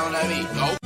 on that beat. Go.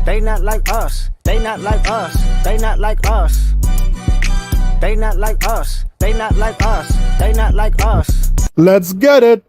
They not like us. They not like us. They not like us. They not like us. They not like us. They not like us. Let's get it.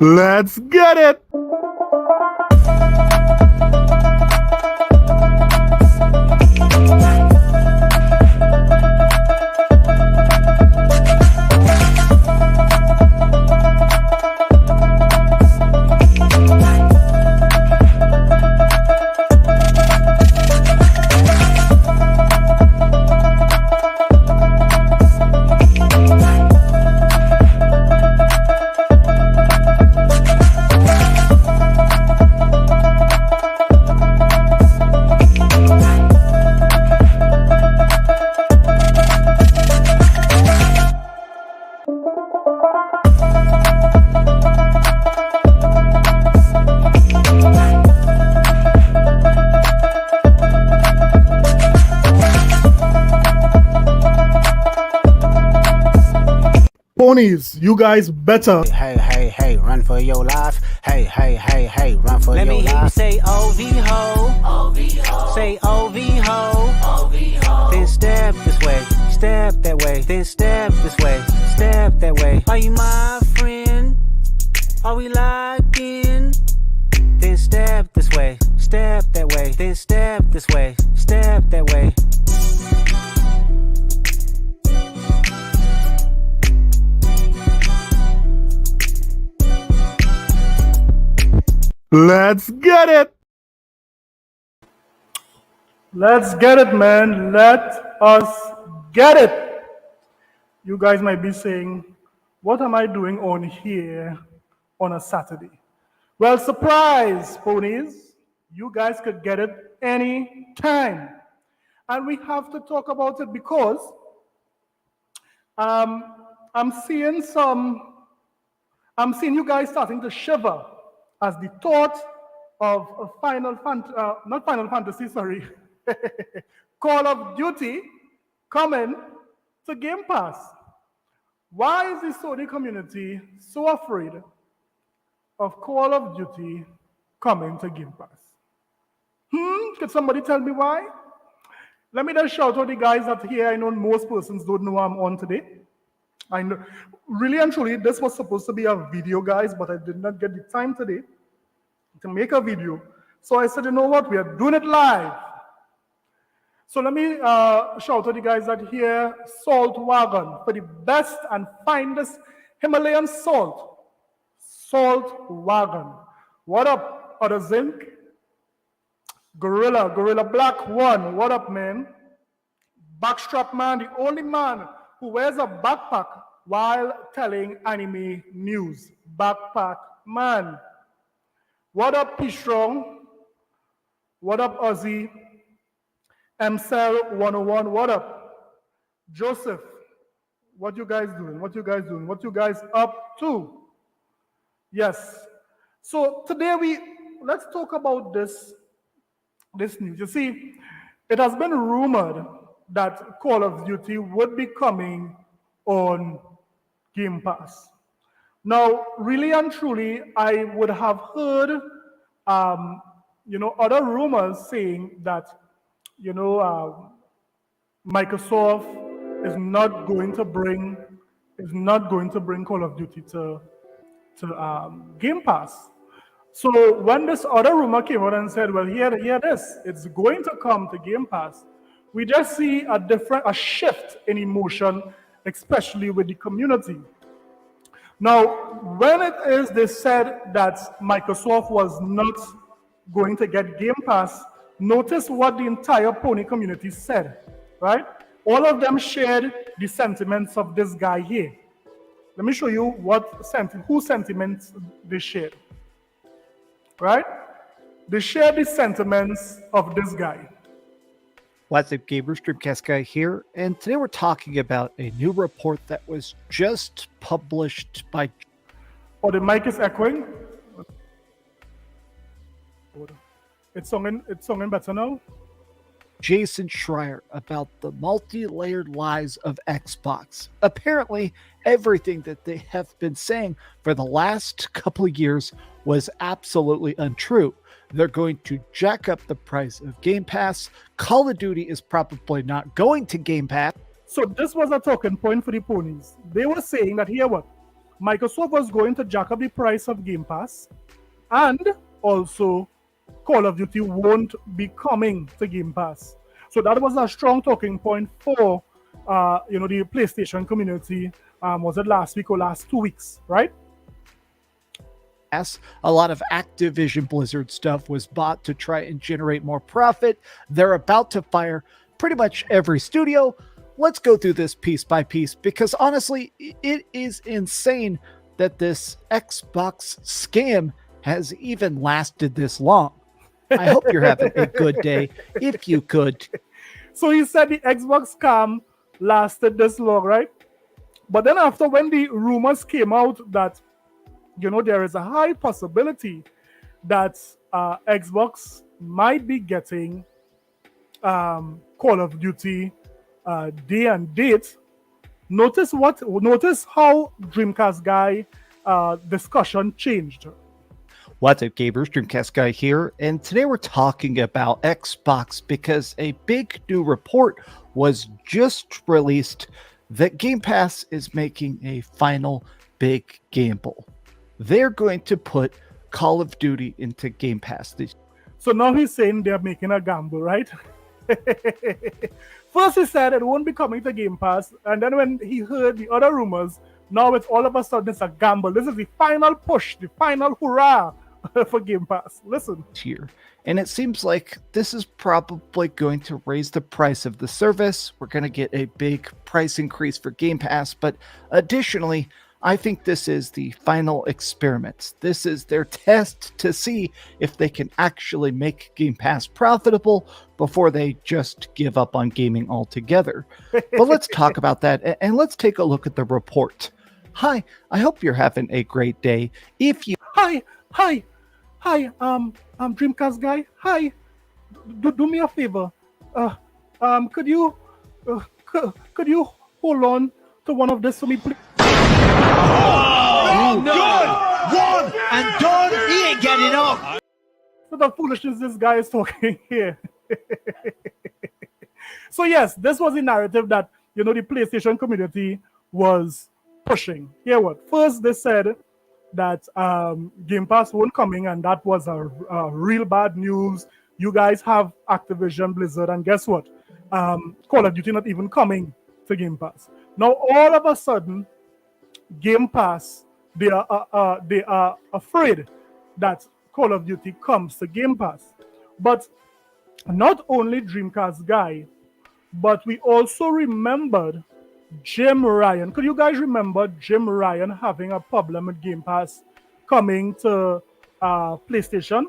Let's get it! Ponies, you guys better. Hey, hey, hey, run for your life. Hey, hey, hey, hey, run for your life. Let me hear you say OV ho. OV ho. Say OV ho. OV ho. Then step this way, step that way. Then step this way, step that way. Are you my friend? Are we locked in? Then step this way, step that way. Then step this way, step that way. Let's get it! Let's get it, man. Let us get get it. You guys might be saying, what am I doing on here on a Saturday? Well, surprise, ponies. You guys could get it any time. And we have to talk about it because I'm seeing you guys starting to shiver as the thought of a not Final Fantasy, sorry, Call of Duty coming to Game Pass. Why is the Sony community so afraid of Call of Duty coming to Game Pass? Could somebody tell me why? Let me just shout out the guys that here. I know most persons don't know I'm on today. I know, really and truly, this was supposed to be a video, guys, but I did not get the time today to make a video. So I said, you know what, we are doing it live. So let me shout out the guys that here, Salt Wagon, for the best and finest Himalayan salt. Salt Wagon. What up, Other Zinc? Gorilla Black One, what up, man? Backstrap Man, the only man who wears a backpack while telling anime news. Backpack Man. What up, P Strong? What up, Ozzy? MCell 101, what up? Joseph, what you guys doing? What you guys doing? What you guys up to? Yes. So today let's talk about this news. You see, it has been rumored that Call of Duty would be coming on Game Pass. Now, really and truly, I would have heard, other rumors saying that, Microsoft is not going to bring Call of Duty to Game Pass. So when this other rumor came out and said, well, here it is, it's going to come to Game Pass, we just see a shift in emotion, especially with the community. Now, when it is they said that Microsoft was not going to get Game Pass, notice what the entire pony community said, right? All of them shared the sentiments of this guy here. Let me show you whose sentiments they shared. Right? They share the sentiments of this guy. What's up, gamers? Dreamcast Guy here, and today we're talking about a new report that was just published by... Oh, the mic is echoing? It's sounding better now? Jason Schreier about the multi-layered lies of Xbox. Apparently, everything that they have been saying for the last couple of years was absolutely untrue. They're going to jack up the price of Game Pass. Call of Duty is probably not going to Game Pass. So this was a talking point for the ponies. They were saying that Microsoft was going to jack up the price of Game Pass, and also Call of Duty won't be coming to Game Pass. So that was a strong talking point for the PlayStation community. Was it last week or last 2 weeks, right? A lot of Activision Blizzard stuff was bought to try and generate more profit. They're about to fire pretty much every studio. Let's go through this piece by piece, because honestly, it is insane that this Xbox scam has even lasted this long. I hope you're having a good day, if you could. So he said the Xbox scam lasted this long, right? But then after, when the rumors came out that there is a high possibility that Xbox might be getting Call of Duty day and date. Notice how Dreamcast Guy discussion changed. What's up, gamers? Dreamcast Guy here, and today we're talking about Xbox because a big new report was just released that Game Pass is making a final big gamble. They're going to put Call of Duty into Game Pass. So now he's saying they're making a gamble, right? First he said it won't be coming to Game Pass, and then when he heard the other rumors, now it's all of a sudden it's a gamble. This is the final push, the final hurrah for Game Pass. Listen. Here. And it seems like this is probably going to raise the price of the service. We're going to get a big price increase for Game Pass, but additionally, I think this is the final experiment. This is their test to see if they can actually make Game Pass profitable before they just give up on gaming altogether. But let's talk about that and let's take a look at the report. Hi, I hope you're having a great day. If you Hi, Dreamcast Guy. Hi, do me a favor. Could you hold on to one of this for me, please? Oh, good! One and done! He ain't getting up! So the foolishness this guy is talking here. So yes, this was the narrative that, the PlayStation community was pushing. Hear what? First, they said that Game Pass won't coming, and that was a real bad news. You guys have Activision Blizzard, and guess what? Call of Duty not even coming to Game Pass. Now, all of a sudden, Game Pass, they are afraid that Call of Duty comes to Game Pass. But not only Dreamcast Guy, but we also remembered Jim Ryan. Could you guys remember Jim Ryan having a problem with Game Pass coming to PlayStation?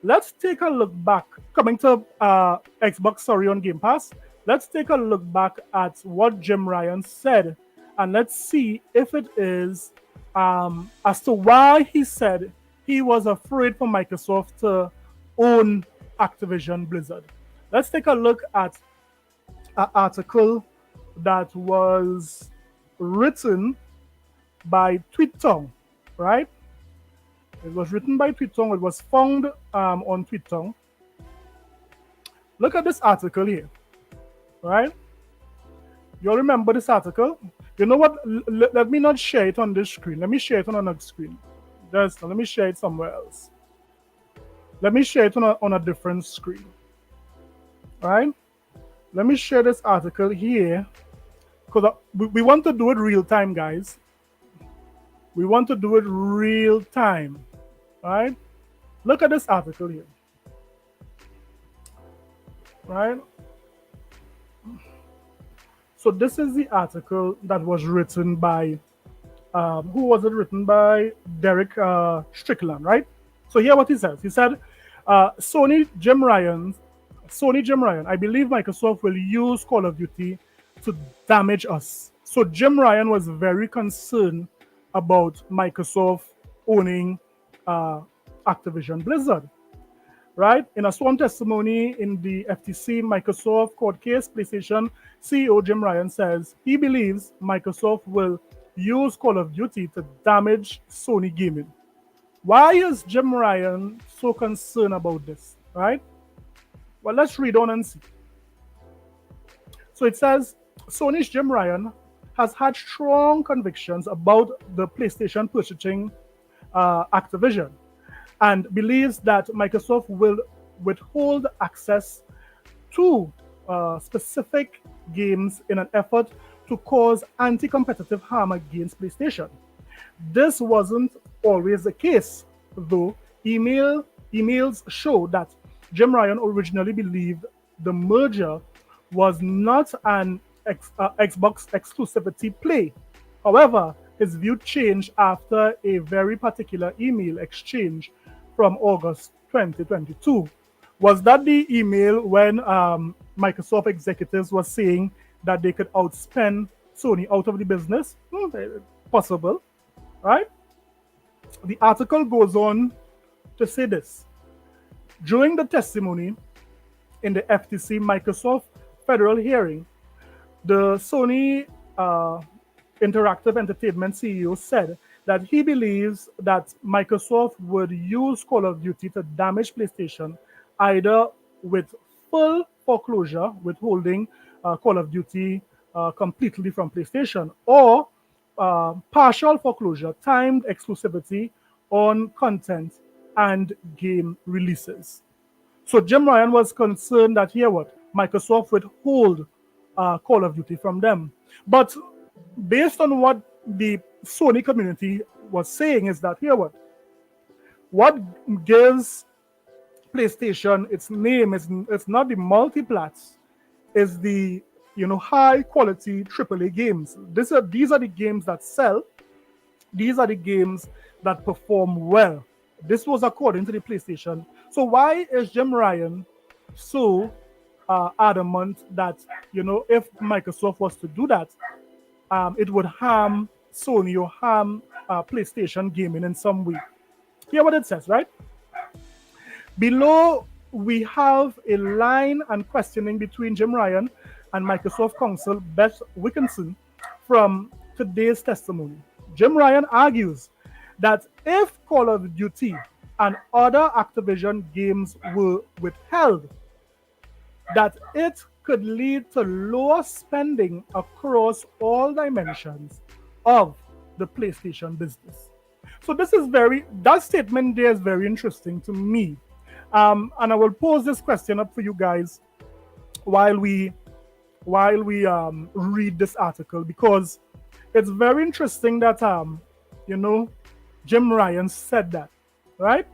Let's take a look back. Coming to Xbox, on Game Pass. Let's take a look back at what Jim Ryan said, and let's see if it is as to why he said he was afraid for Microsoft to own Activision Blizzard. Let's take a look at an article that was written by TweetTong, right? It was written by TweetTong. It was found on TweetTong. Look at this article here, right? You all remember this article? You know what? Let me not share it on this screen. Let me share it on another screen. Let me share it somewhere else. Let me share it on a different screen. All right? Let me share this article here, because we want to do it real time, guys. We want to do it real time. All right? Look at this article here. Right? So this is the article that was written by, who was it written by? Derek Strickland, right? So here what he says. He said, Sony Jim Ryan, I believe Microsoft will use Call of Duty to damage us. So Jim Ryan was very concerned about Microsoft owning Activision Blizzard. Right? In a sworn testimony in the FTC Microsoft court case, PlayStation CEO Jim Ryan says he believes Microsoft will use Call of Duty to damage Sony gaming. Why is Jim Ryan so concerned about this? Right? Well, let's read on and see. So it says, Sony's Jim Ryan has had strong convictions about the PlayStation purchasing Activision, and believes that Microsoft will withhold access to specific games in an effort to cause anti-competitive harm against PlayStation. This wasn't always the case, though. Emails show that Jim Ryan originally believed the merger was not an Xbox exclusivity play. However, his view changed after a very particular email exchange from August 2022. Was that the email when Microsoft executives were saying that they could outspend Sony out of the business? Possible, right? The article goes on to say this. During the testimony in the FTC Microsoft federal hearing, the Sony Interactive Entertainment CEO said that he believes that Microsoft would use Call of Duty to damage PlayStation, either with full foreclosure, withholding Call of Duty completely from PlayStation, or partial foreclosure, timed exclusivity on content and game releases. So Jim Ryan was concerned that Microsoft would hold Call of Duty from them. But based on what the Sony community was saying is that What gives PlayStation its name is it's not the multiplats, it's the high quality AAA games. These are the games that sell. These are the games that perform well. This was according to the PlayStation. So why is Jim Ryan so adamant that if Microsoft was to do that, it would harm Sony or harm PlayStation gaming in some way? Hear what it says, right? Below, we have a line and questioning between Jim Ryan and Microsoft counsel Beth Wilkinson from today's testimony. Jim Ryan argues that if Call of Duty and other Activision games were withheld, that it could lead to lower spending across all dimensions of the PlayStation business. So that statement there is very interesting to me. And I will pose this question up for you guys while we read this article, because it's very interesting that Jim Ryan said that, right?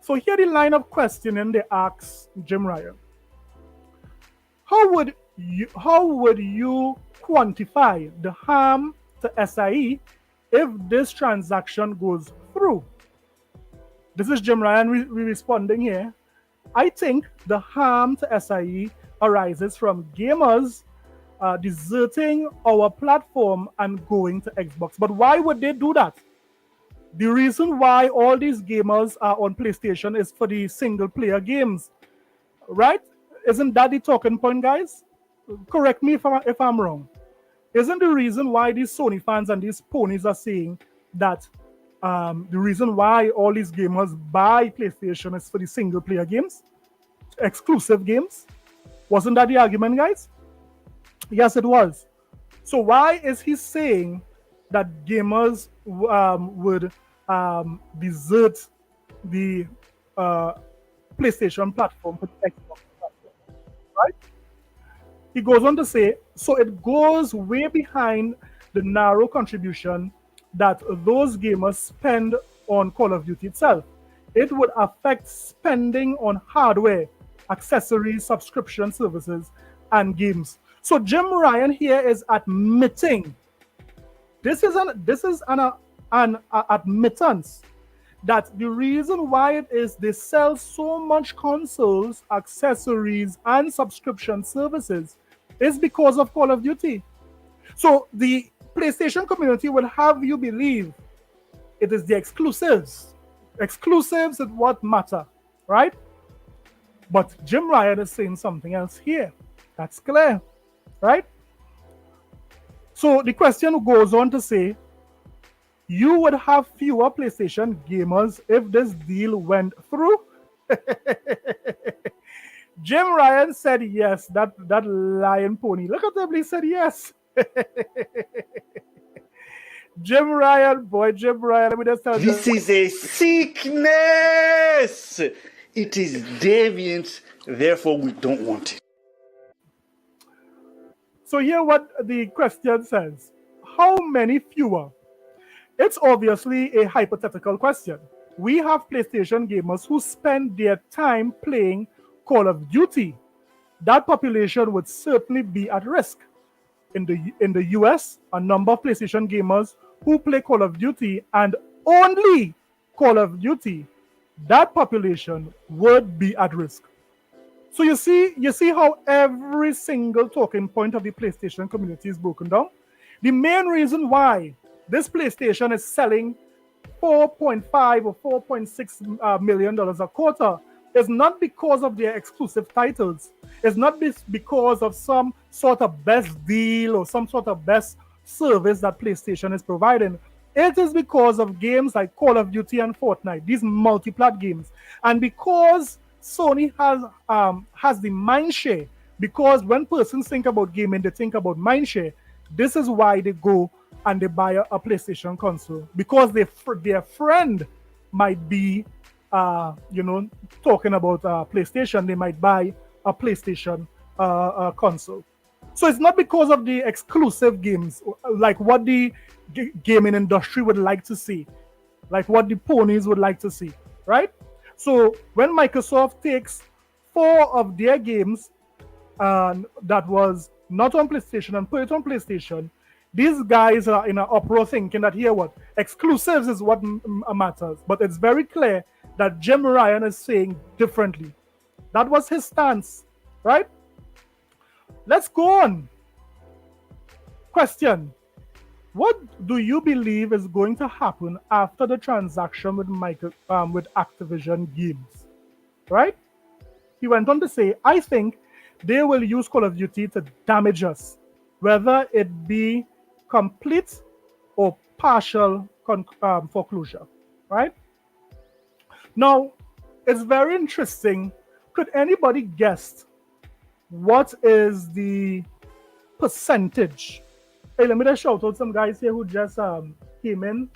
So here the line of questioning they ask Jim Ryan. How would you quantify the harm to SIE if this transaction goes through? This is Jim Ryan responding here. I think the harm to SIE arises from gamers deserting our platform and going to Xbox. But why would they do that? The reason why all these gamers are on PlayStation is for the single player games, right? Isn't that the talking point, guys? Correct me if I'm wrong. Isn't the reason why these Sony fans and these ponies are saying that the reason why all these gamers buy PlayStation is for the single player games, exclusive games? Wasn't that the argument, guys? Yes, it was. So why is he saying that gamers would desert the PlayStation platform for the Xbox platform, right? He goes on to say, so it goes way behind the narrow contribution that those gamers spend on Call of Duty itself. It would affect spending on hardware, accessories, subscription services, and games. So Jim Ryan here is admitting, this is an admittance that the reason why it is they sell so much consoles, accessories, and subscription services is because of Call of Duty. So the PlayStation community will have you believe it is the exclusives. Exclusives is what matter, right? But Jim Ryan is saying something else here. That's clear, right? So the question goes on to say, you would have fewer PlayStation gamers if this deal went through? Jim Ryan said yes. That lion pony. Look at him, he said yes. Jim Ryan, let me just tell you. This is a sickness. It is deviant, therefore we don't want it. So here what the question says. How many fewer? It's obviously a hypothetical question. We have PlayStation gamers who spend their time playing Call of Duty. That population would certainly be at risk. In the US, a number of PlayStation gamers who play Call of Duty and only Call of Duty, that population would be at risk. So you see how every single talking point of the PlayStation community is broken down. The main reason why this PlayStation is selling $4.5 or $4.6 million a quarter is not because of their exclusive titles. It's not because of some sort of best deal or some sort of best service that PlayStation is providing. It is because of games like Call of Duty and Fortnite, these multi-plat games. And because Sony has the mind share, because when persons think about gaming, they think about mind share. This is why they go and they buy a PlayStation console, because their friend might be talking about PlayStation. They might buy a PlayStation console. So it's not because of the exclusive games, like what the gaming industry would like to see, like what the ponies would like to see. right? So when Microsoft takes 4 of their games that was not on PlayStation and put it on PlayStation, these guys are in an uproar thinking that here what exclusives is what matters. But it's very clear that Jim Ryan is saying differently. That was his stance, right? Let's go on. Question: what do you believe is going to happen after the transaction with Activision Games? Right? He went on to say, I think they will use Call of Duty to damage us, whether it be complete or partial foreclosure. Right? Now, it's very interesting. Could anybody guess what is the percentage? Hey, let me just shout out some guys here who just came in.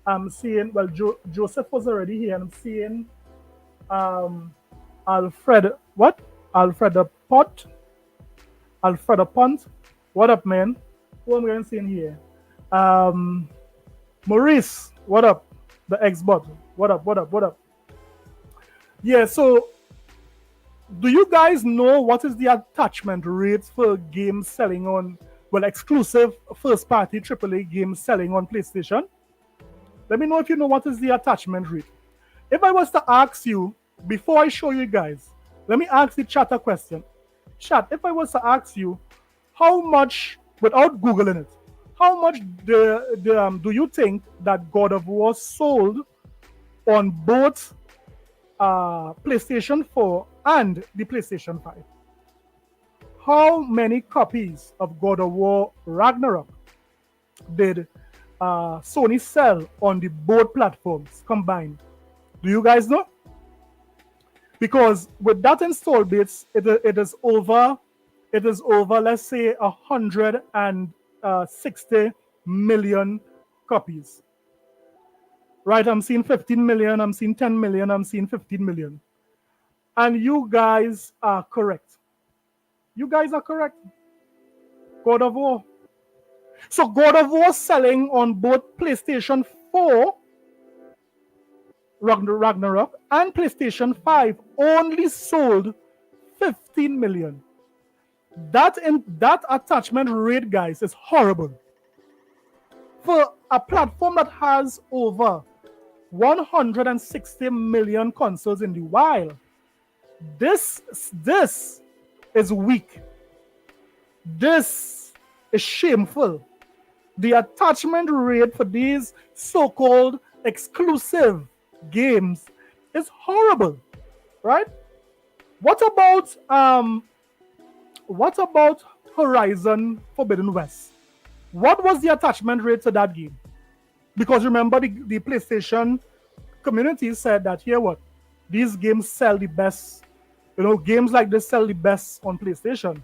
I'm seeing, well, Joseph was already here. I'm seeing Alfred, what? Alfred Pont. What up, man? Who am I going to see in here? Maurice, what up? The Xbot. What up? Yeah, so do you guys know what is the attachment rates for games selling on, well, exclusive first-party AAA games selling on PlayStation? Let me know if you know what is the attachment rate. If I was to ask you, before I show you guys, let me ask the chat a question. Chat, if I was to ask you, how much, without Googling it, how much do you think that God of War sold on both PlayStation 4 and the PlayStation 5? How many copies of God of War Ragnarok did Sony sell on the both platforms combined? Do you guys know? Because with that install base, it is over, let's say, 160 million copies. Right, I'm seeing 15 million, I'm seeing 10 million, I'm seeing 15 million. And you guys are correct. You guys are correct. God of War. So God of War selling on both PlayStation 4, Ragnarok, and PlayStation 5 only sold 15 million. That attachment rate, guys, is horrible. For a platform that has over 160 million consoles in the wild, this is weak. This is shameful. The attachment rate for these so-called exclusive games is horrible, right? What about Horizon Forbidden West? What was the attachment rate to that game? Because remember, the PlayStation community said that here what? These games sell the best. You know, games like this sell the best on PlayStation.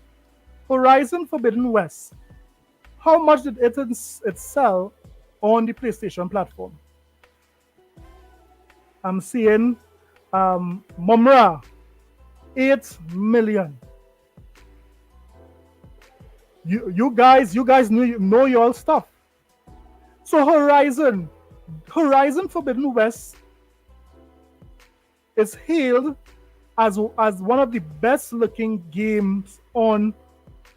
Horizon Forbidden West. How much did it sell on the PlayStation platform? I'm seeing Mumra, 8 million. You guys know your stuff. So Horizon Forbidden West is hailed as one of the best looking games on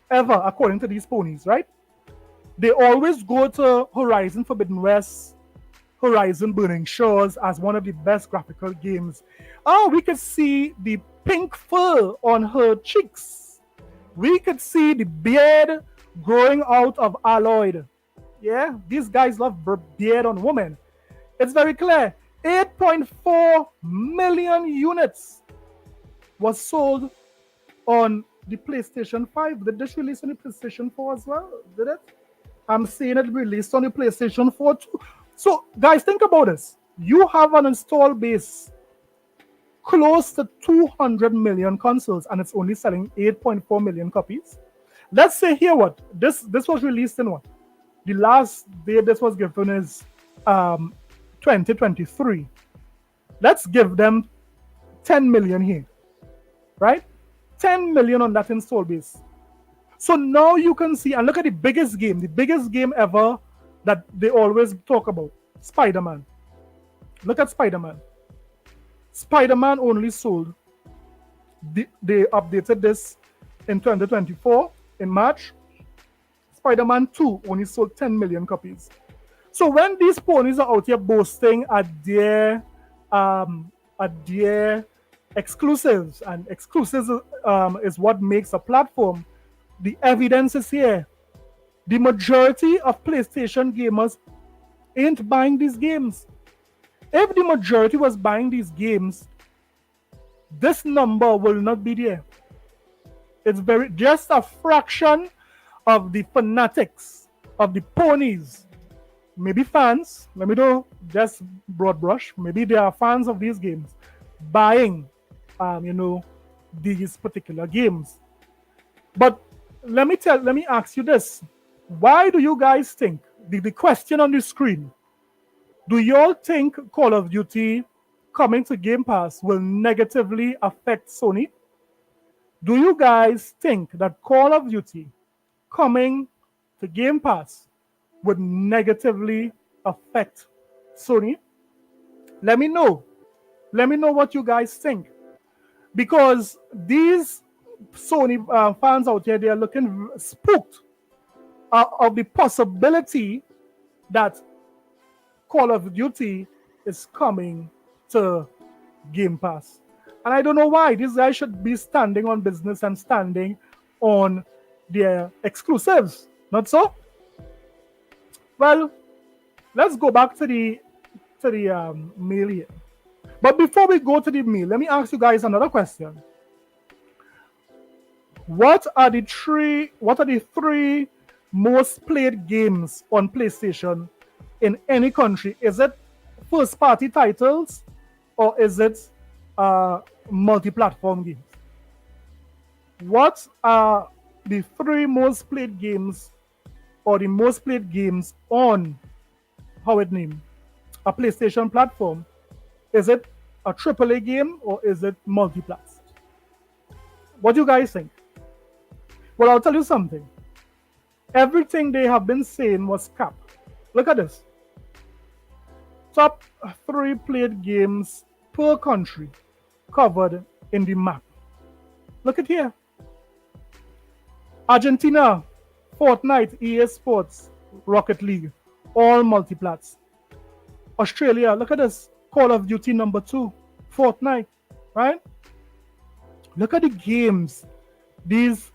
ever, according to these ponies, right? They always go to Horizon Forbidden West, Horizon Burning Shores as one of the best graphical games. Oh, we could see the pink fur on her cheeks. We could see the beard growing out of Aloyd. Yeah, these guys love beard on women. It's very clear. 8.4 million units was sold on the PlayStation 5. Did this release on the PlayStation 4 as well? Did it? I'm seeing it released on the PlayStation 4 too. So, guys, think about this. You have an install base close to 200 million consoles, and it's only selling 8.4 million copies. Let's say here what? This was released in what? The last day this was given is 2023. Let's give them 10 million here, right? 10 million on that install base. So now you can see, and look at the biggest game ever that they always talk about, Spider-Man. Look at Spider-Man. Spider-Man only sold, they updated this in 2024 in March. Spider-Man 2 only sold 10 million copies. So when these ponies are out here boasting at their exclusives, and exclusives is what makes a platform, the evidence is here. The majority of PlayStation gamers ain't buying these games. If the majority was buying these games, this number will not be there. It's just a fraction of the fanatics, of the ponies, maybe fans, let me do just broad brush, maybe they are fans of these games, buying, these particular games. But let me ask you this. Why do you guys think, the question on the screen, do y'all think Call of Duty coming to Game Pass will negatively affect Sony? Do you guys think that Call of Duty coming to Game Pass would negatively affect Sony? Let me know. Let me know what you guys think. Because these Sony fans out here, they are looking spooked of the possibility that Call of Duty is coming to Game Pass. And I don't know why. These guys should be standing on business and standing on their exclusives. Not so? Well, let's go back to the mail here. But before we go to the mail, let me ask you guys another question. What are the three most played games on PlayStation in any country? Is it first-party titles or is it multi-platform games? What are the three most played games or the most played games on a PlayStation platform? Is it a AAA game or is it multi-plat? What do you guys think? Well, I'll tell you something. Everything they have been saying was cap. Look at this. Top 3 played games per country covered in the map. Look at here. Argentina, Fortnite, EA Sports, Rocket League, all multiplats. Australia, look at this. Call of Duty number 2, Fortnite, right? Look at the games these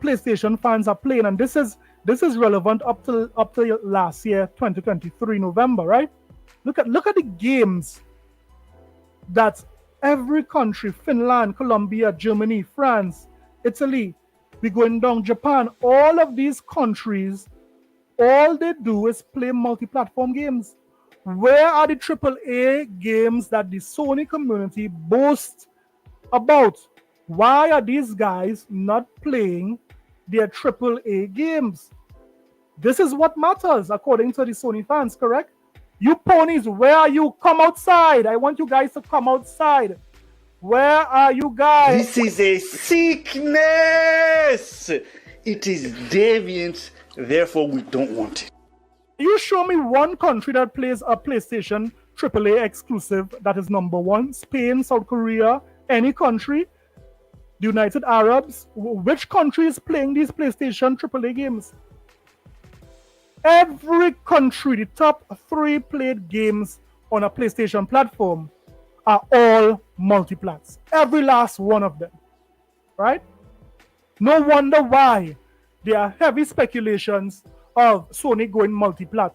PlayStation fans are playing, and this is relevant up to last year, 2023 November, right? Look at the games that every country, Finland, Colombia, Germany, France, Italy, we going down Japan, all of these countries, all they do is play multi-platform games. Where are the AAA games that the Sony community boasts about? Why are these guys not playing their AAA games? This is what matters according to the Sony fans, correct? You ponies, where are you? Come outside. I want you guys to come outside. Where are you guys? This is a sickness. It is deviant, therefore we don't want it. You show me one country that plays a PlayStation AAA exclusive that is number 1. Spain, South Korea, any country, the United Arabs. Which country is playing these PlayStation AAA games? Every country, the top 3 played games on a PlayStation platform are all multiplats. Every last one of them, right? No wonder why there are heavy speculations of Sony going multiplat,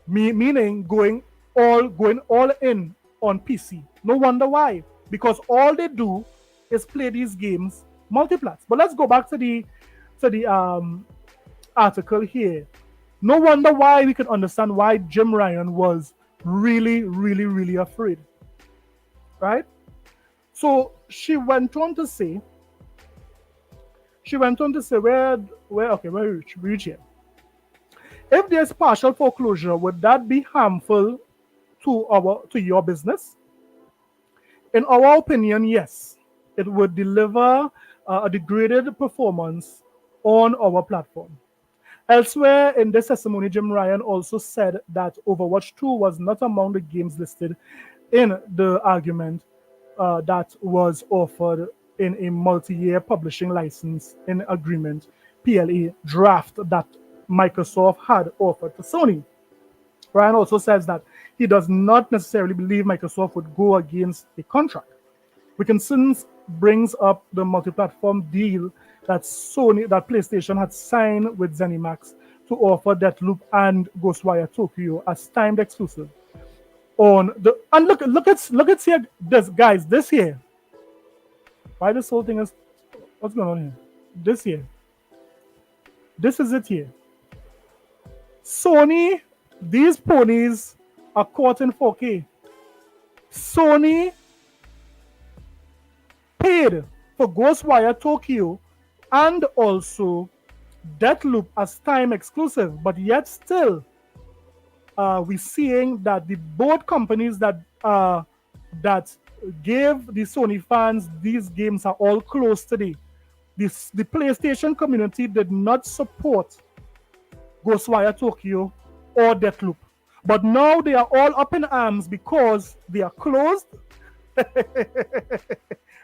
meaning going all in on PC. No wonder why, because all they do is play these games multiplats. But let's go back to the article here. No wonder why we can understand why Jim Ryan was really, really, really afraid, right? So she went on to say, where we reach here. If there's partial foreclosure, would that be harmful to your business? In our opinion, yes. It would deliver a degraded performance on our platform. Elsewhere in this testimony, Jim Ryan also said that Overwatch 2 was not among the games listed in the argument that was offered in a multi-year publishing license in agreement, PLA draft that Microsoft had offered to Sony. Ryan also says that he does not necessarily believe Microsoft would go against a contract. Wilkinson brings up the multi-platform deal that PlayStation had signed with ZeniMax to offer Deathloop and Ghostwire Tokyo as timed exclusive. And look at here, this here. Why this whole thing is what's going on here? This here. This is it here. Sony, these ponies are caught in 4K. Sony paid for Ghostwire Tokyo and also Deathloop as time exclusive, but yet still we're seeing that the both companies that gave the Sony fans these games are all closed today. The PlayStation community did not support Ghostwire Tokyo or Deathloop, but now they are all up in arms because they are closed.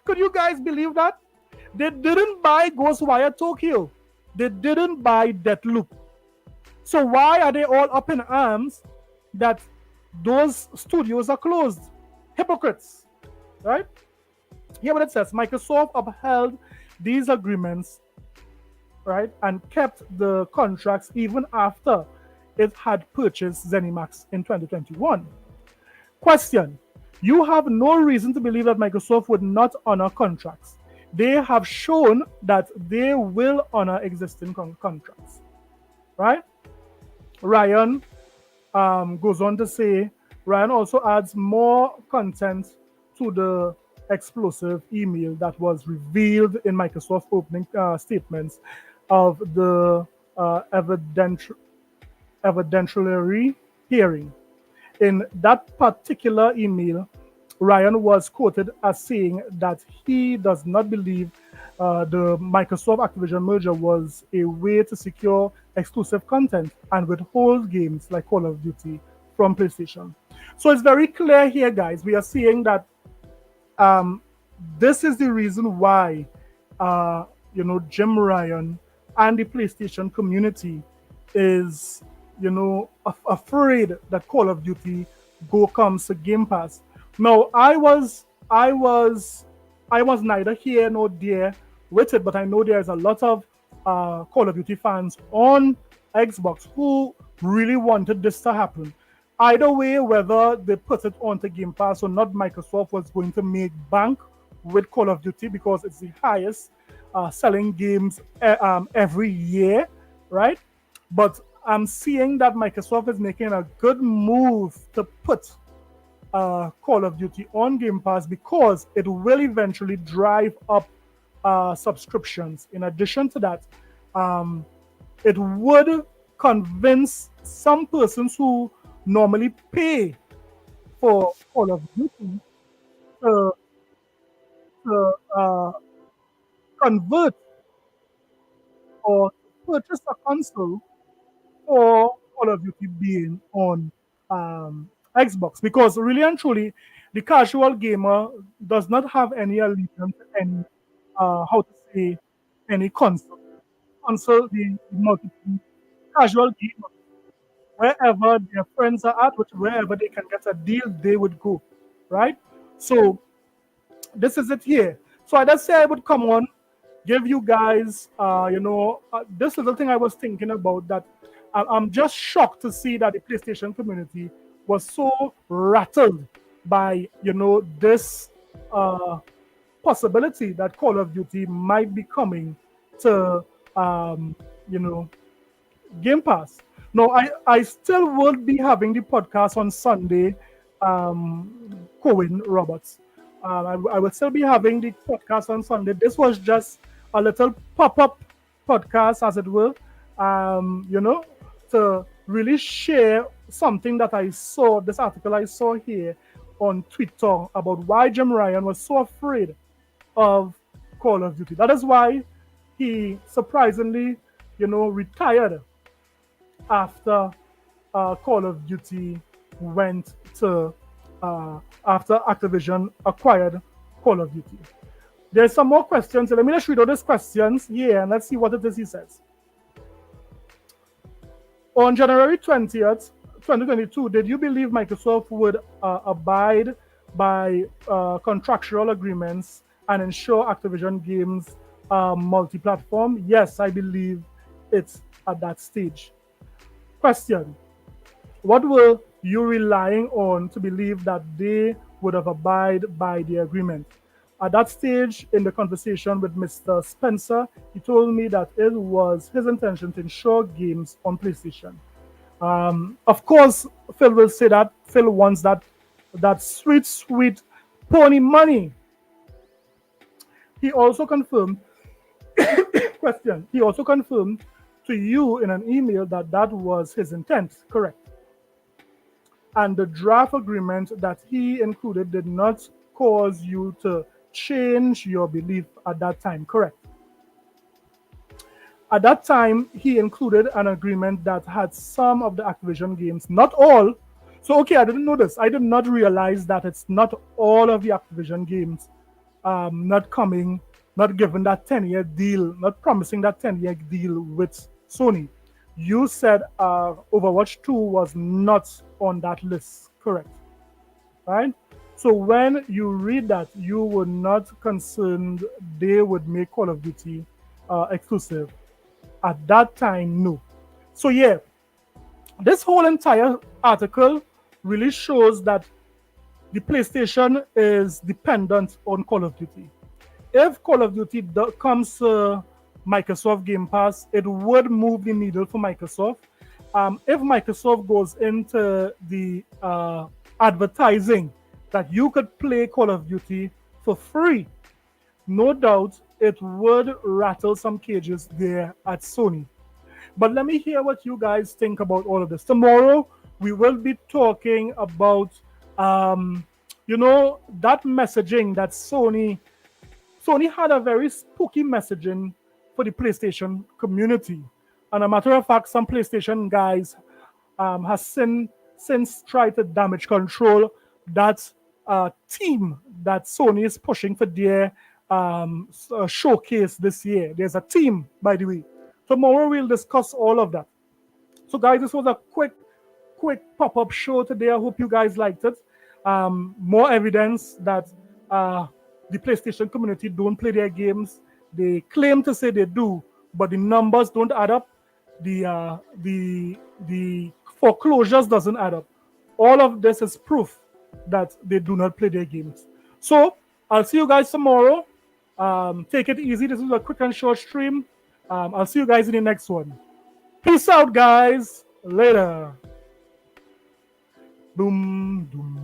Could you guys believe that? They didn't buy Ghostwire Tokyo. They didn't buy Deathloop. So why are they all up in arms that those studios are closed? Hypocrites, right? Here what it says, Microsoft upheld these agreements, right, and kept the contracts even after it had purchased ZeniMax in 2021. Question, you have no reason to believe that Microsoft would not honor contracts. They have shown that they will honor existing contracts, right? Ryan goes on to say, Ryan also adds more content to the explosive email that was revealed in Microsoft opening statements of the evidentiary hearing. In that particular email, Ryan was quoted as saying that he does not believe the Microsoft Activision merger was a way to secure exclusive content and withhold games like Call of Duty from PlayStation. So it's very clear here, guys. We are seeing that this is the reason why Jim Ryan and the PlayStation community is afraid that Call of Duty comes to Game Pass. Now, I was neither here nor there with it, but I know there's a lot of Call of Duty fans on Xbox who really wanted this to happen. Either way, whether they put it onto Game Pass or not, Microsoft was going to make bank with Call of Duty because it's the highest selling games every year, right? But I'm seeing that Microsoft is making a good move to put Call of Duty on Game Pass because it will eventually drive up subscriptions. In addition to that, it would convince some persons who normally pay for Call of Duty to convert or purchase a console for Call of Duty being on Xbox, because really and truly, the casual gamer does not have any allegiance to any, any console. The casual gamer, wherever their friends are at, wherever they can get a deal, they would go, right? So this is it here. So I just say I would come on, give you guys, this little thing I was thinking about, that I'm just shocked to see that the PlayStation community was so rattled by, this possibility that Call of Duty might be coming to, Game Pass. Now, I still will be having the podcast on Sunday, Cohen Roberts. I will still be having the podcast on Sunday. This was just a little pop-up podcast, as it will, to really share something that I saw, this article I saw here on Twitter about why Jim Ryan was so afraid of Call of Duty. That is why he surprisingly, retired after Call of Duty went to, after Activision acquired Call of Duty. There's some more questions. So let me just read out these questions here and let's see what it is he says. On January 20th, 2022, did you believe Microsoft would abide by contractual agreements and ensure Activision games multi-platform? Yes, I believe it's at that stage. Question: what were you relying on to believe that they would have abided by the agreement? At that stage in the conversation with Mr. Spencer, he told me that it was his intention to ensure games on PlayStation. Of course, Phil will say that Phil wants that sweet, sweet pony money. He also confirmed question. He also confirmed to you in an email that that was his intent. Correct. And the draft agreement that he included did not cause you to change your belief at that time. Correct. At that time, he included an agreement that had some of the Activision games, not all. So, okay, I didn't know this. I did not realize that it's not all of the Activision games not coming, not given that 10-year deal, not promising that 10-year deal with Sony. You said Overwatch 2 was not on that list, correct? Right? So when you read that, you were not concerned they would make Call of Duty exclusive. At that time, no. So yeah, this whole entire article really shows that the PlayStation is dependent on Call of Duty. If Call of Duty comes to Microsoft Game Pass, it would move the needle for Microsoft. If Microsoft goes into the advertising that you could play Call of Duty for free, no doubt it would rattle some cages there at Sony. But let me hear what you guys think about all of this. Tomorrow, we will be talking about, that messaging that Sony had a very spooky messaging for the PlayStation community. And a matter of fact, some PlayStation guys has since tried to damage control that team that Sony is pushing for their showcase this year. There's a team, by the way. Tomorrow we'll discuss all of that. So guys, this was a quick pop-up show today. I hope you guys liked it. More evidence that the PlayStation community don't play their games. They claim to say they do, but the numbers don't add up. The foreclosures doesn't add up. All of this is proof that they do not play their games. So I'll see you guys tomorrow. Take it easy. This is a quick and short stream. I'll see you guys in the next one. Peace out, guys. Later. Boom, boom.